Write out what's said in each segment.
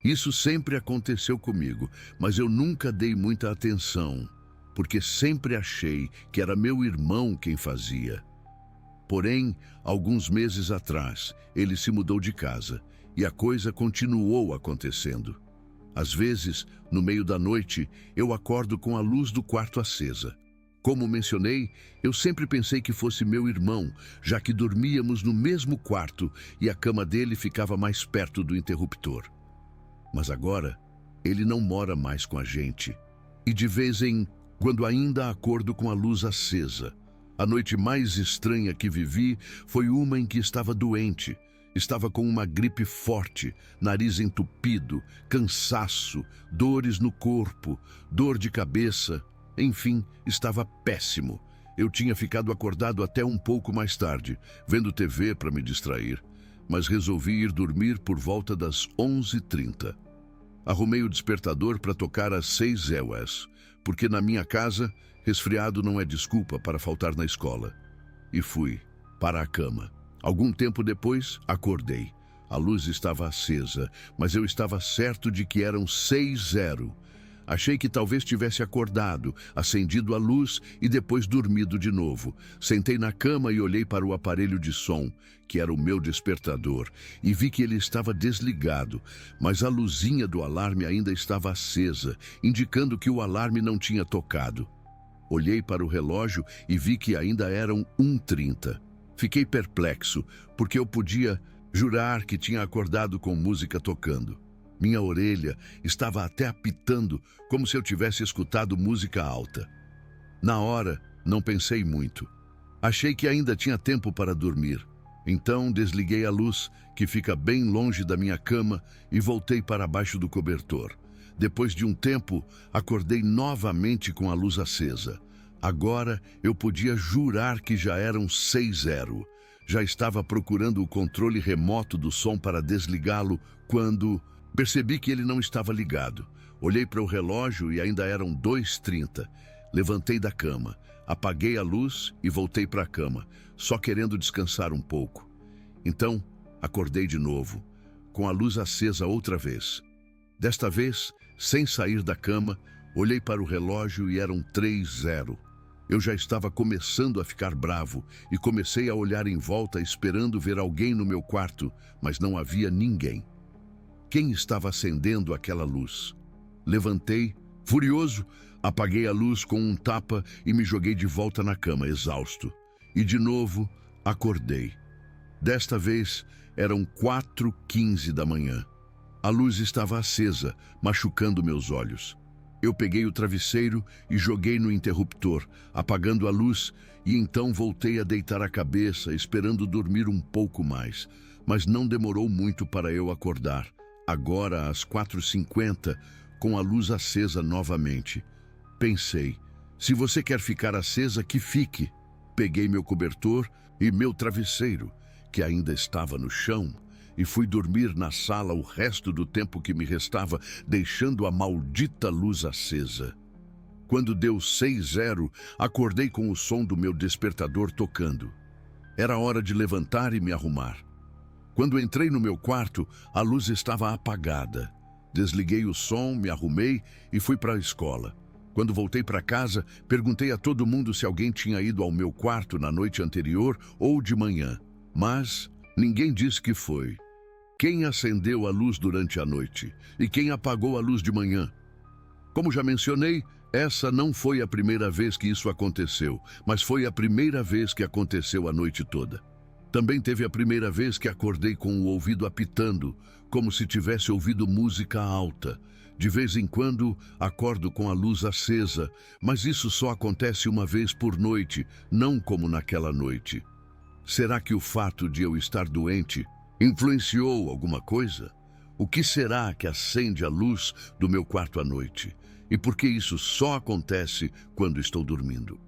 Isso sempre aconteceu comigo, mas eu nunca dei muita atenção, porque sempre achei que era meu irmão quem fazia. Porém, alguns meses atrás, ele se mudou de casa e a coisa continuou acontecendo. Às vezes, no meio da noite, eu acordo com a luz do quarto acesa. Como mencionei, eu sempre pensei que fosse meu irmão, já que dormíamos no mesmo quarto e a cama dele ficava mais perto do interruptor. Mas agora, ele não mora mais com a gente. E de vez em quando ainda acordo com a luz acesa. A noite mais estranha que vivi foi uma em que estava doente. Estava com uma gripe forte, nariz entupido, cansaço, dores no corpo, dor de cabeça. Enfim, estava péssimo. Eu tinha ficado acordado até um pouco mais tarde, vendo TV para me distrair, mas resolvi ir dormir por volta das 11h30. Arrumei o despertador para tocar às 6 horas, porque na minha casa, resfriado não é desculpa para faltar na escola. E fui para a cama. Algum tempo depois, acordei. A luz estava acesa, mas eu estava certo de que eram 6h. Achei que talvez tivesse acordado, acendido a luz e depois dormido de novo. Sentei na cama e olhei para o aparelho de som, que era o meu despertador, e vi que ele estava desligado, mas a luzinha do alarme ainda estava acesa, indicando que o alarme não tinha tocado. Olhei para o relógio e vi que ainda eram 1h30. Fiquei perplexo, porque eu podia jurar que tinha acordado com música tocando. Minha orelha estava até apitando, como se eu tivesse escutado música alta. Na hora, não pensei muito. Achei que ainda tinha tempo para dormir. Então desliguei a luz, que fica bem longe da minha cama, e voltei para baixo do cobertor. Depois de um tempo, acordei novamente com a luz acesa. Agora eu podia jurar que já eram 6h. Já estava procurando o controle remoto do som para desligá-lo quando percebi que ele não estava ligado. Olhei para o relógio e ainda eram 2h30. Levantei da cama, apaguei a luz e voltei para a cama, só querendo descansar um pouco. Então, acordei de novo, com a luz acesa outra vez. Desta vez, sem sair da cama, olhei para o relógio e eram 3h. Eu já estava começando a ficar bravo e comecei a olhar em volta esperando ver alguém no meu quarto, mas não havia ninguém. Quem estava acendendo aquela luz? Levantei, furioso, apaguei a luz com um tapa e me joguei de volta na cama, exausto. E de novo, acordei. Desta vez, eram 4h15 da manhã. A luz estava acesa, machucando meus olhos. Eu peguei o travesseiro e joguei no interruptor, apagando a luz, e então voltei a deitar a cabeça, esperando dormir um pouco mais. Mas não demorou muito para eu acordar. Agora, às 4h50, com a luz acesa novamente. Pensei, se você quer ficar acesa, que fique. Peguei meu cobertor e meu travesseiro, que ainda estava no chão, e fui dormir na sala o resto do tempo que me restava, deixando a maldita luz acesa. Quando deu 6h, acordei com o som do meu despertador tocando. Era hora de levantar e me arrumar. Quando entrei no meu quarto, a luz estava apagada. Desliguei o som, me arrumei e fui para a escola. Quando voltei para casa, perguntei a todo mundo se alguém tinha ido ao meu quarto na noite anterior ou de manhã. Mas ninguém disse que foi. Quem acendeu a luz durante a noite? E quem apagou a luz de manhã? Como já mencionei, essa não foi a primeira vez que isso aconteceu, mas foi a primeira vez que aconteceu a noite toda. Também teve a primeira vez que acordei com o ouvido apitando, como se tivesse ouvido música alta. De vez em quando, acordo com a luz acesa, mas isso só acontece uma vez por noite, não como naquela noite. Será que o fato de eu estar doente influenciou alguma coisa? O que será que acende a luz do meu quarto à noite? E por que isso só acontece quando estou dormindo?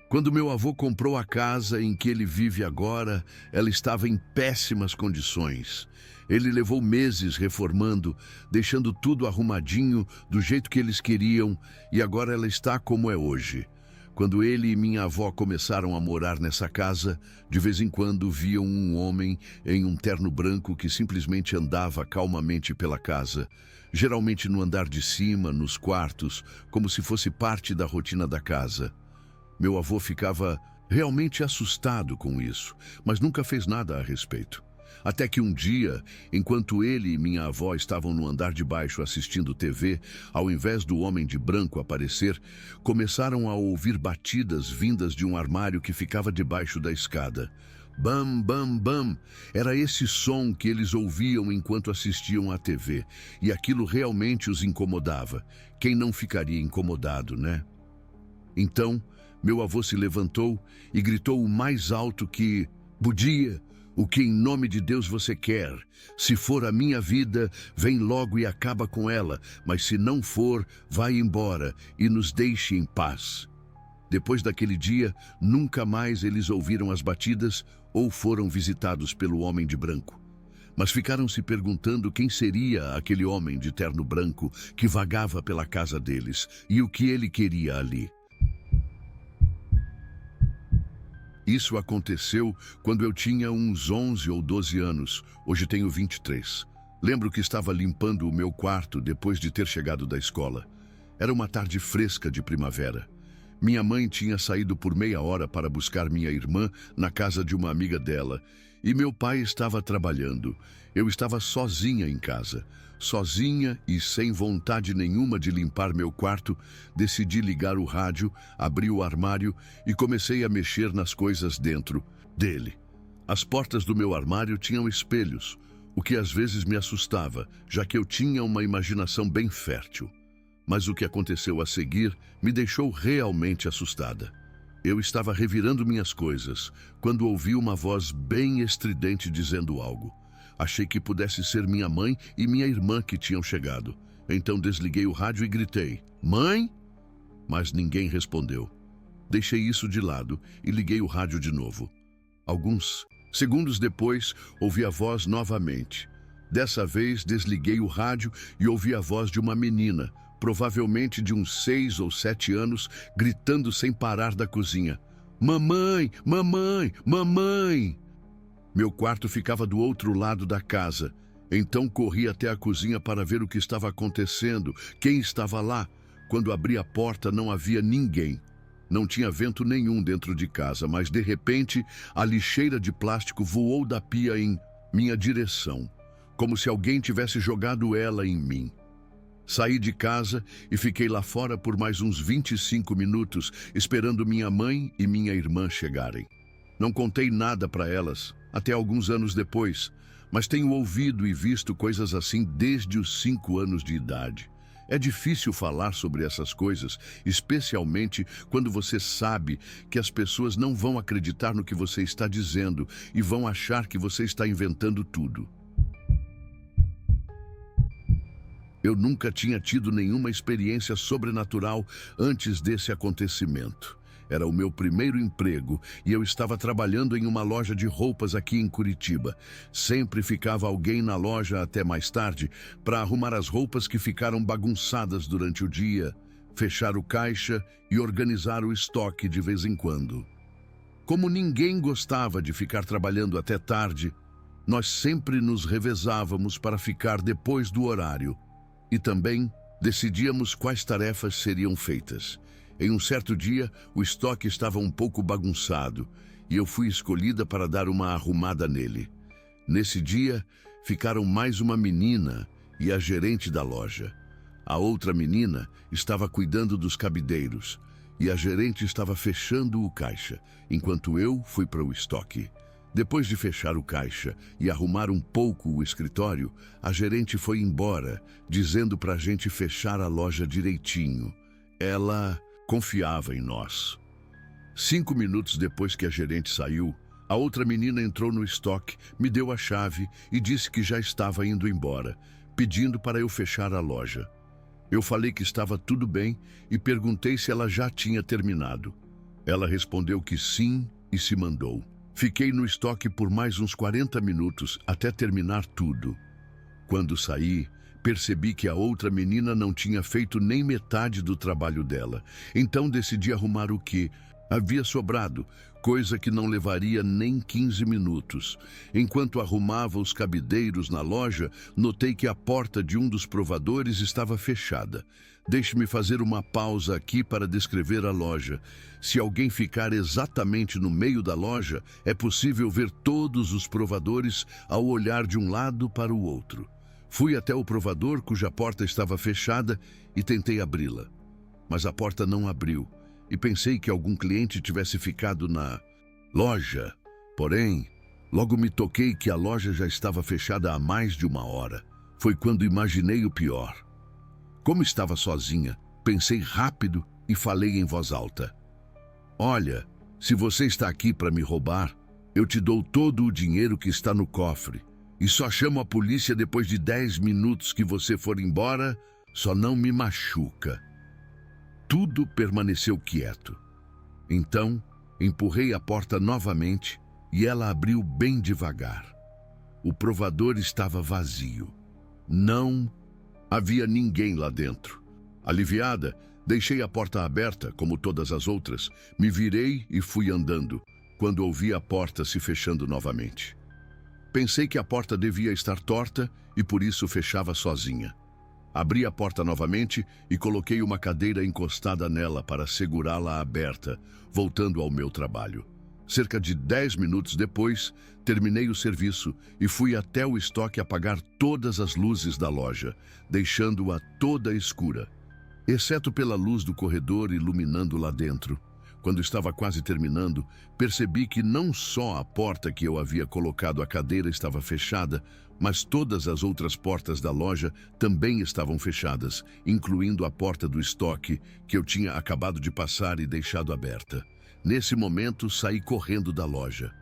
Quando meu avô comprou a casa em que ele vive agora, ela estava em péssimas condições. Ele levou meses reformando, deixando tudo arrumadinho do jeito que eles queriam, e agora ela está como é hoje. Quando ele e minha avó começaram a morar nessa casa, de vez em quando viam um homem em um terno branco que simplesmente andava calmamente pela casa, geralmente no andar de cima, nos quartos, como se fosse parte da rotina da casa. Meu avô ficava realmente assustado com isso, mas nunca fez nada a respeito. Até que um dia, enquanto ele e minha avó estavam no andar de baixo assistindo TV, ao invés do homem de branco aparecer, começaram a ouvir batidas vindas de um armário que ficava debaixo da escada. Bam, bam, bam! Era esse som que eles ouviam enquanto assistiam à TV, e aquilo realmente os incomodava. Quem não ficaria incomodado, né? Então, meu avô se levantou e gritou o mais alto que podia: "O que em nome de Deus você quer? Se for a minha vida, vem logo e acaba com ela, mas se não for, vai embora e nos deixe em paz." Depois daquele dia, nunca mais eles ouviram as batidas ou foram visitados pelo homem de branco. Mas ficaram se perguntando quem seria aquele homem de terno branco que vagava pela casa deles e o que ele queria ali. Isso aconteceu quando eu tinha uns 11 ou 12 anos, hoje tenho 23. Lembro que estava limpando o meu quarto depois de ter chegado da escola. Era uma tarde fresca de primavera. Minha mãe tinha saído por meia hora para buscar minha irmã na casa de uma amiga dela, e meu pai estava trabalhando. Eu estava sozinha em casa. Sozinha e sem vontade nenhuma de limpar meu quarto, decidi ligar o rádio, abri o armário e comecei a mexer nas coisas dentro dele. As portas do meu armário tinham espelhos, o que às vezes me assustava, já que eu tinha uma imaginação bem fértil. Mas o que aconteceu a seguir me deixou realmente assustada. Eu estava revirando minhas coisas, quando ouvi uma voz bem estridente dizendo algo. Achei que pudesse ser minha mãe e minha irmã que tinham chegado. Então desliguei o rádio e gritei: "Mãe?" Mas ninguém respondeu. Deixei isso de lado e liguei o rádio de novo. Alguns segundos depois, ouvi a voz novamente. Dessa vez, desliguei o rádio e ouvi a voz de uma menina, provavelmente de uns 6 ou 7 anos, gritando sem parar da cozinha: "Mamãe, mamãe, mamãe!" Meu quarto ficava do outro lado da casa, então corri até a cozinha para ver o que estava acontecendo, quem estava lá. Quando abri a porta, não havia ninguém. Não tinha vento nenhum dentro de casa, mas de repente a lixeira de plástico voou da pia em minha direção, como se alguém tivesse jogado ela em mim. Saí de casa e fiquei lá fora por mais uns 25 minutos, esperando minha mãe e minha irmã chegarem. Não contei nada para elas, até alguns anos depois, mas tenho ouvido e visto coisas assim desde os 5 anos de idade. É difícil falar sobre essas coisas, especialmente quando você sabe que as pessoas não vão acreditar no que você está dizendo e vão achar que você está inventando tudo. Eu nunca tinha tido nenhuma experiência sobrenatural antes desse acontecimento. Era o meu primeiro emprego e eu estava trabalhando em uma loja de roupas aqui em Curitiba. Sempre ficava alguém na loja até mais tarde para arrumar as roupas que ficaram bagunçadas durante o dia, fechar o caixa e organizar o estoque de vez em quando. Como ninguém gostava de ficar trabalhando até tarde, nós sempre nos revezávamos para ficar depois do horário e também decidíamos quais tarefas seriam feitas. Em um certo dia, o estoque estava um pouco bagunçado e eu fui escolhida para dar uma arrumada nele. Nesse dia, ficaram mais uma menina e a gerente da loja. A outra menina estava cuidando dos cabideiros e a gerente estava fechando o caixa, enquanto eu fui para o estoque. Depois de fechar o caixa e arrumar um pouco o escritório, a gerente foi embora, dizendo para a gente fechar a loja direitinho. Ela confiava em nós. 5 minutos depois que a gerente saiu, a outra menina entrou no estoque, me deu a chave e disse que já estava indo embora, pedindo para eu fechar a loja. Eu falei que estava tudo bem e perguntei se ela já tinha terminado. Ela respondeu que sim e se mandou. Fiquei no estoque por mais uns 40 minutos até terminar tudo. Quando saí, Percebi que a outra menina não tinha feito nem metade do trabalho dela. Então decidi arrumar o que havia sobrado, coisa que não levaria nem 15 minutos. Enquanto arrumava os cabideiros na loja, notei que a porta de um dos provadores estava fechada. Deixe-me fazer uma pausa aqui para descrever a loja. Se alguém ficar exatamente no meio da loja, é possível ver todos os provadores ao olhar de um lado para o outro. Fui até o provador, cuja porta estava fechada, e tentei abri-la. Mas a porta não abriu, e pensei que algum cliente tivesse ficado na loja. Porém, logo me toquei que a loja já estava fechada há mais de uma hora. Foi quando imaginei o pior. Como estava sozinha, pensei rápido e falei em voz alta. Olha, se você está aqui para me roubar, eu te dou todo o dinheiro que está no cofre. E só chamo a polícia depois de 10 minutos que você for embora, só não me machuca. Tudo permaneceu quieto. Então, empurrei a porta novamente e ela abriu bem devagar. O provador estava vazio. Não havia ninguém lá dentro. Aliviada, deixei a porta aberta, como todas as outras, me virei e fui andando, quando ouvi a porta se fechando novamente. Pensei que a porta devia estar torta e por isso fechava sozinha. Abri a porta novamente e coloquei uma cadeira encostada nela para segurá-la aberta, voltando ao meu trabalho. Cerca de 10 minutos depois, terminei o serviço e fui até o estoque apagar todas as luzes da loja, deixando-a toda escura, exceto pela luz do corredor iluminando lá dentro. Quando estava quase terminando, percebi que não só a porta que eu havia colocado a cadeira estava fechada, mas todas as outras portas da loja também estavam fechadas, incluindo a porta do estoque que eu tinha acabado de passar e deixado aberta. Nesse momento, saí correndo da loja.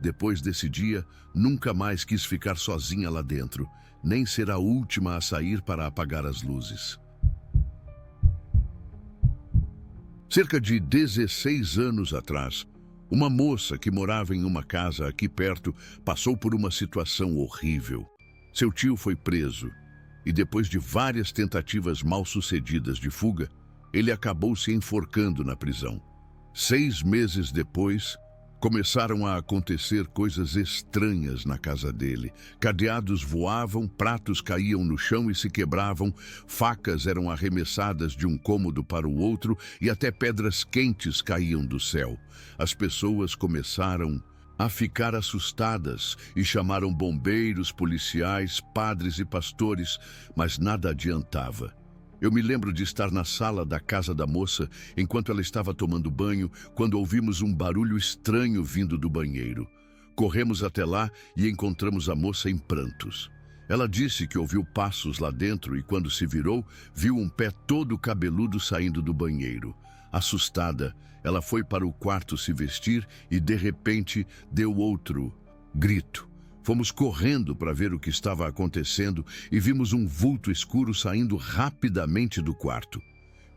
Depois desse dia, nunca mais quis ficar sozinha lá dentro, nem ser a última a sair para apagar as luzes. Cerca de 16 anos atrás, uma moça que morava em uma casa aqui perto passou por uma situação horrível. Seu tio foi preso e, depois de várias tentativas mal-sucedidas de fuga, ele acabou se enforcando na prisão. 6 meses depois, começaram a acontecer coisas estranhas na casa dele. Cadeados voavam, pratos caíam no chão e se quebravam, facas eram arremessadas de um cômodo para o outro e até pedras quentes caíam do céu. As pessoas começaram a ficar assustadas e chamaram bombeiros, policiais, padres e pastores, mas nada adiantava. Eu me lembro de estar na sala da casa da moça enquanto ela estava tomando banho, quando ouvimos um barulho estranho vindo do banheiro. Corremos até lá e encontramos a moça em prantos. Ela disse que ouviu passos lá dentro e, quando se virou, viu um pé todo cabeludo saindo do banheiro. Assustada, ela foi para o quarto se vestir e, de repente, deu outro grito. Fomos correndo para ver o que estava acontecendo e vimos um vulto escuro saindo rapidamente do quarto.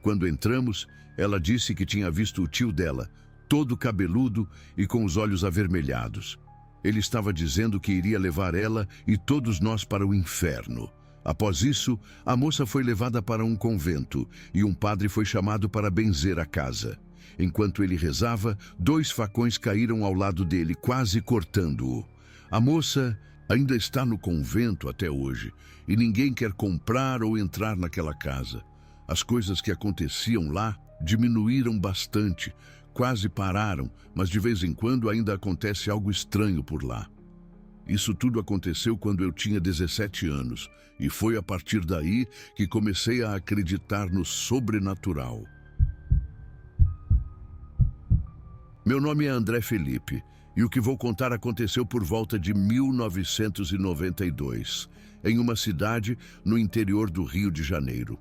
Quando entramos, ela disse que tinha visto o tio dela, todo cabeludo e com os olhos avermelhados. Ele estava dizendo que iria levar ela e todos nós para o inferno. Após isso, a moça foi levada para um convento e um padre foi chamado para benzer a casa. Enquanto ele rezava, 2 facões caíram ao lado dele, quase cortando-o. A moça ainda está no convento até hoje e ninguém quer comprar ou entrar naquela casa. As coisas que aconteciam lá diminuíram bastante, quase pararam, mas de vez em quando ainda acontece algo estranho por lá. Isso tudo aconteceu quando eu tinha 17 anos e foi a partir daí que comecei a acreditar no sobrenatural. Meu nome é André Felipe. E o que vou contar aconteceu por volta de 1992, em uma cidade no interior do Rio de Janeiro.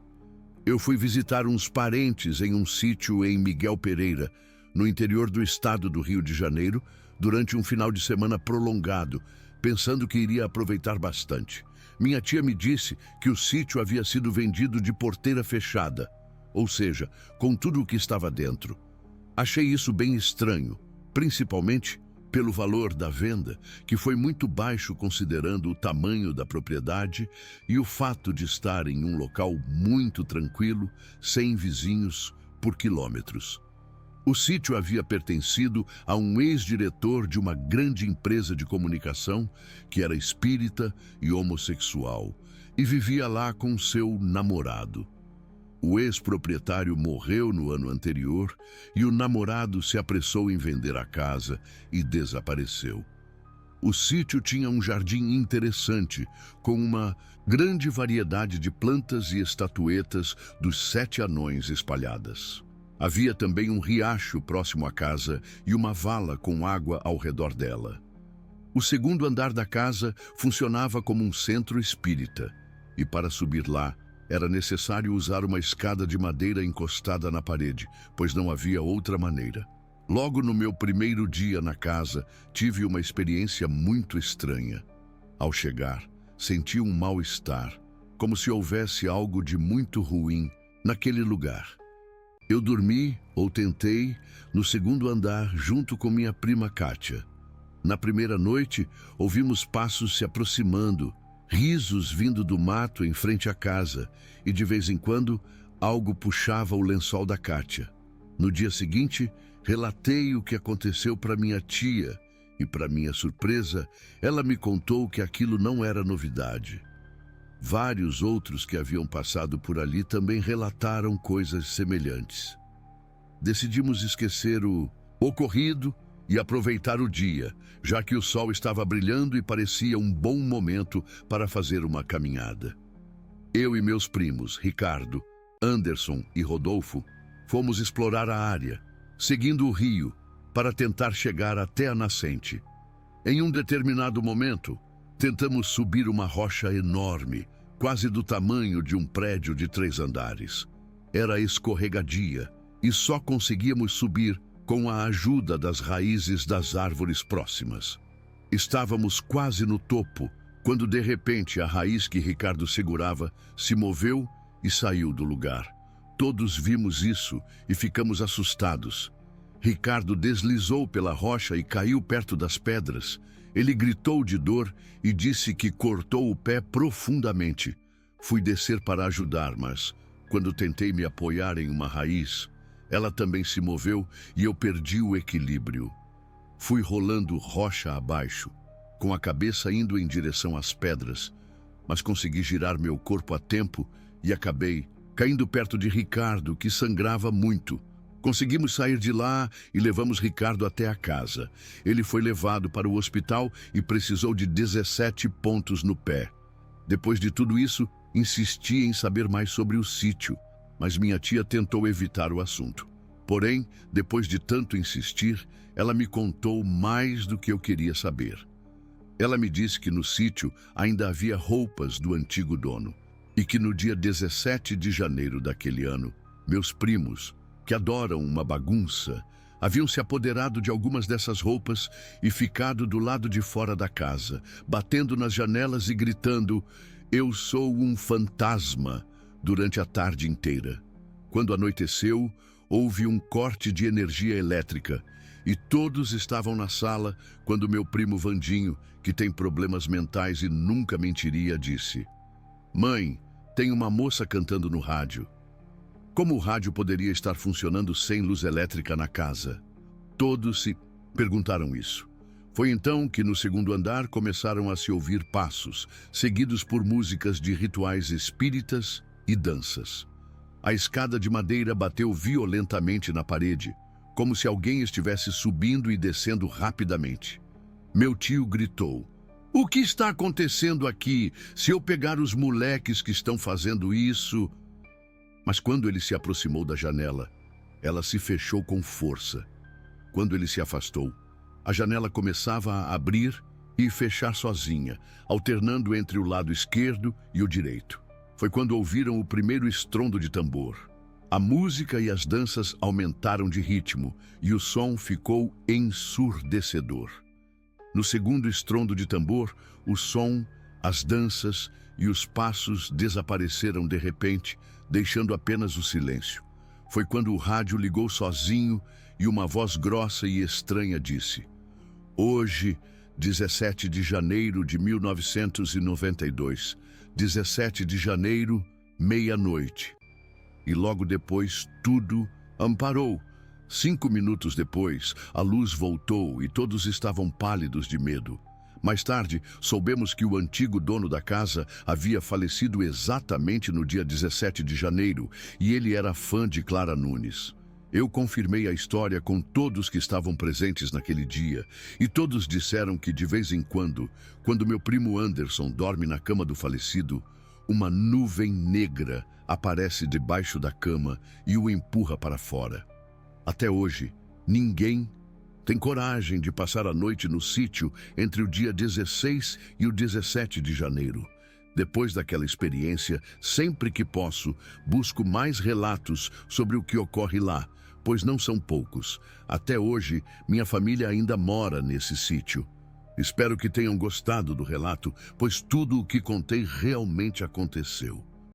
Eu fui visitar uns parentes em um sítio em Miguel Pereira, no interior do estado do Rio de Janeiro, durante um final de semana prolongado, pensando que iria aproveitar bastante. Minha tia me disse que o sítio havia sido vendido de porteira fechada, ou seja, com tudo o que estava dentro. Achei isso bem estranho, principalmente pelo valor da venda, que foi muito baixo considerando o tamanho da propriedade e o fato de estar em um local muito tranquilo, sem vizinhos, por quilômetros. O sítio havia pertencido a um ex-diretor de uma grande empresa de comunicação que era espírita e homossexual e vivia lá com seu namorado. O ex-proprietário morreu no ano anterior e o namorado se apressou em vender a casa e desapareceu. O sítio tinha um jardim interessante, com uma grande variedade de plantas e estatuetas dos 7 anões espalhadas. Havia também um riacho próximo à casa e uma vala com água ao redor dela. O segundo andar da casa funcionava como um centro espírita, e para subir lá, era necessário usar uma escada de madeira encostada na parede, pois não havia outra maneira. Logo no meu primeiro dia na casa, tive uma experiência muito estranha. Ao chegar, senti um mal-estar, como se houvesse algo de muito ruim naquele lugar. Eu dormi, ou tentei, no segundo andar junto com minha prima Kátia. Na primeira noite, ouvimos passos se aproximando, risos vindo do mato em frente à casa, e de vez em quando algo puxava o lençol da Kátia. No dia seguinte, relatei o que aconteceu para minha tia e, para minha surpresa, ela me contou que aquilo não era novidade. Vários outros que haviam passado por ali também relataram coisas semelhantes. Decidimos esquecer o ocorrido e aproveitar o dia, já que o sol estava brilhando e parecia um bom momento para fazer uma caminhada. Eu e meus primos, Ricardo, Anderson e Rodolfo, fomos explorar a área, seguindo o rio, para tentar chegar até a nascente. Em um determinado momento, tentamos subir uma rocha enorme, quase do tamanho de um prédio de 3 andares. Era escorregadia e só conseguíamos subir com a ajuda das raízes das árvores próximas. Estávamos quase no topo, quando de repente a raiz que Ricardo segurava se moveu e saiu do lugar. Todos vimos isso e ficamos assustados. Ricardo deslizou pela rocha e caiu perto das pedras. Ele gritou de dor e disse que cortou o pé profundamente. Fui descer para ajudar, mas quando tentei me apoiar em uma raiz, ela também se moveu e eu perdi o equilíbrio. Fui rolando rocha abaixo, com a cabeça indo em direção às pedras, mas consegui girar meu corpo a tempo e acabei caindo perto de Ricardo, que sangrava muito. Conseguimos sair de lá e levamos Ricardo até a casa. Ele foi levado para o hospital e precisou de 17 pontos no pé. Depois de tudo isso, insisti em saber mais sobre o sítio, mas minha tia tentou evitar o assunto. Porém, depois de tanto insistir, ela me contou mais do que eu queria saber. Ela me disse que no sítio ainda havia roupas do antigo dono e que no dia 17 de janeiro daquele ano, meus primos, que adoram uma bagunça, haviam se apoderado de algumas dessas roupas e ficado do lado de fora da casa, batendo nas janelas e gritando: "Eu sou um fantasma", durante a tarde inteira. Quando anoiteceu, houve um corte de energia elétrica e todos estavam na sala quando meu primo Vandinho, que tem problemas mentais e nunca mentiria, disse: "Mãe, tem uma moça cantando no rádio." Como o rádio poderia estar funcionando sem luz elétrica na casa? Todos se perguntaram isso. Foi então que no segundo andar começaram a se ouvir passos, seguidos por músicas de rituais espíritas e danças. A escada de madeira bateu violentamente na parede, como se alguém estivesse subindo e descendo rapidamente. Meu tio gritou: "O que está acontecendo aqui? Se eu pegar os moleques que estão fazendo isso..." Mas quando ele se aproximou da janela, ela se fechou com força. Quando ele se afastou, a janela começava a abrir e fechar sozinha, alternando entre o lado esquerdo e o direito. Foi quando ouviram o primeiro estrondo de tambor. A música e as danças aumentaram de ritmo e o som ficou ensurdecedor. No segundo estrondo de tambor, o som, as danças e os passos desapareceram de repente, deixando apenas o silêncio. Foi quando o rádio ligou sozinho e uma voz grossa e estranha disse: Hoje, 17 de janeiro de 1992, 17 de janeiro, meia-noite. E logo depois tudo amparou. 5 minutos depois, a luz voltou e todos estavam pálidos de medo. Mais tarde, soubemos que o antigo dono da casa havia falecido exatamente no dia 17 de janeiro e ele era fã de Clara Nunes. Eu confirmei a história com todos que estavam presentes naquele dia e todos disseram que de vez em quando meu primo Anderson dorme na cama do falecido, uma nuvem negra aparece debaixo da cama e o empurra para fora. Até hoje, ninguém tem coragem de passar a noite no sítio entre o dia 16 e o 17 de janeiro. Depois daquela experiência, sempre que posso, busco mais relatos sobre o que ocorre lá, pois não são poucos. Até hoje, minha família ainda mora nesse sítio. Espero que tenham gostado do relato, pois tudo o que contei realmente aconteceu.